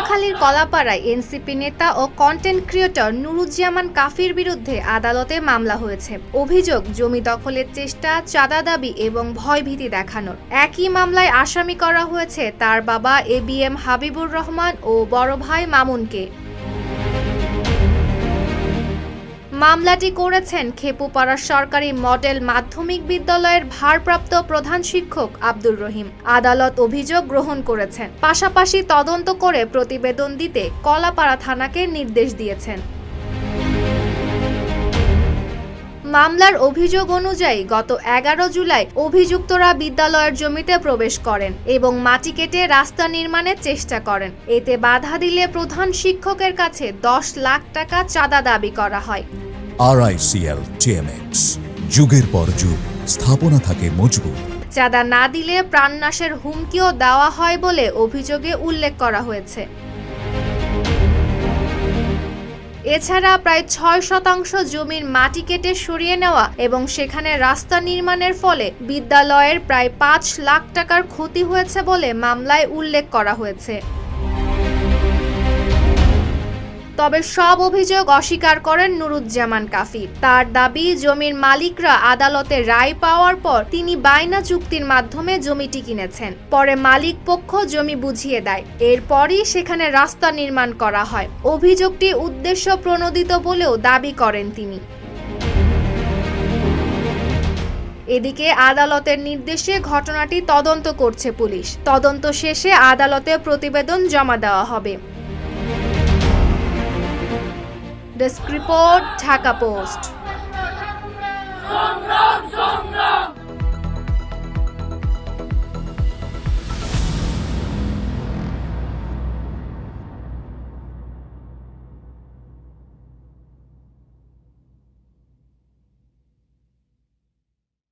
পটুয়াখালীর কলাপাড়ায় এনসিপি নেতা ও content creator Nuruzzaman কাফির বিরুদ্ধে আদালতে মামলা হয়েছে। অভিযোগ জমি দখলের চেষ্টা, চাঁদা দাবি এবং ভয়ভীতি দেখানোর। একই মামলায় আসামি করা হয়েছে তার বাবা ABM হাবিবুর রহমান ও বড় ভাই মামুনকে। মামলাটি করেছেন খেপুপাড়া সরকারি মডেল মাধ্যমিক বিদ্যালয়ের ভারপ্রাপ্ত প্রধান শিক্ষক আব্দুর রহিম। আদালত অভিযোগ গ্রহণ করেছেন, পাশাপাশি তদন্ত করে প্রতিবেদন দিতে কলাপাড়া থানাকে নির্দেশ দিয়েছেন। মামলার অভিযোগ অনুযায়ী গত 11 জুলাই অভিযুক্তরা বিদ্যালয়ের জমিতে প্রবেশ করেন এবং মাটি কেটে রাস্তা নির্মাণের চেষ্টা করেন। এতে বাধা দিলে প্রধান শিক্ষকের কাছে 10 লাখ টাকা চাঁদা দাবি করা হয়। RICL TMX, যুগের পর যুগ স্থাপনা থাকে মজবুত। চাঁদা না দিলে প্রাণনাশের হুমকিও দেওয়া হয় বলে অভিযোগে উল্লেখ করা হয়েছে। এছাড়া প্রায় 6% জমির মাটি কেটে সরিয়ে নেওয়া এবং সেখানে রাস্তা নির্মাণের ফলে বিদ্যালয়ের প্রায় 5 লাখ টাকার ক্ষতি হয়েছে বলে মামলায় উল্লেখ করা হয়েছে। তবে সব অভিযোগ অস্বীকার করেন নুরুজ্জামান কাফি। তার দাবি, জমির মালিকরা আদালতে রায় পাওয়ার পর তিনি বায়না চুক্তির মাধ্যমে জমিটি কিনেছেন। পরে মালিক পক্ষ জমি বুঝিয়ে দেয়, এরপরই সেখানে রাস্তা নির্মাণ করা হয়। অভিযোগটি উদ্দেশ্য প্রণোদিত বলেও দাবি করেন তিনি। এদিকে আদালতের নির্দেশে ঘটনাটি তদন্ত করছে পুলিশ। তদন্ত শেষে আদালতে প্রতিবেদন জমা দেওয়া হবে। Desk report, Dhaka post.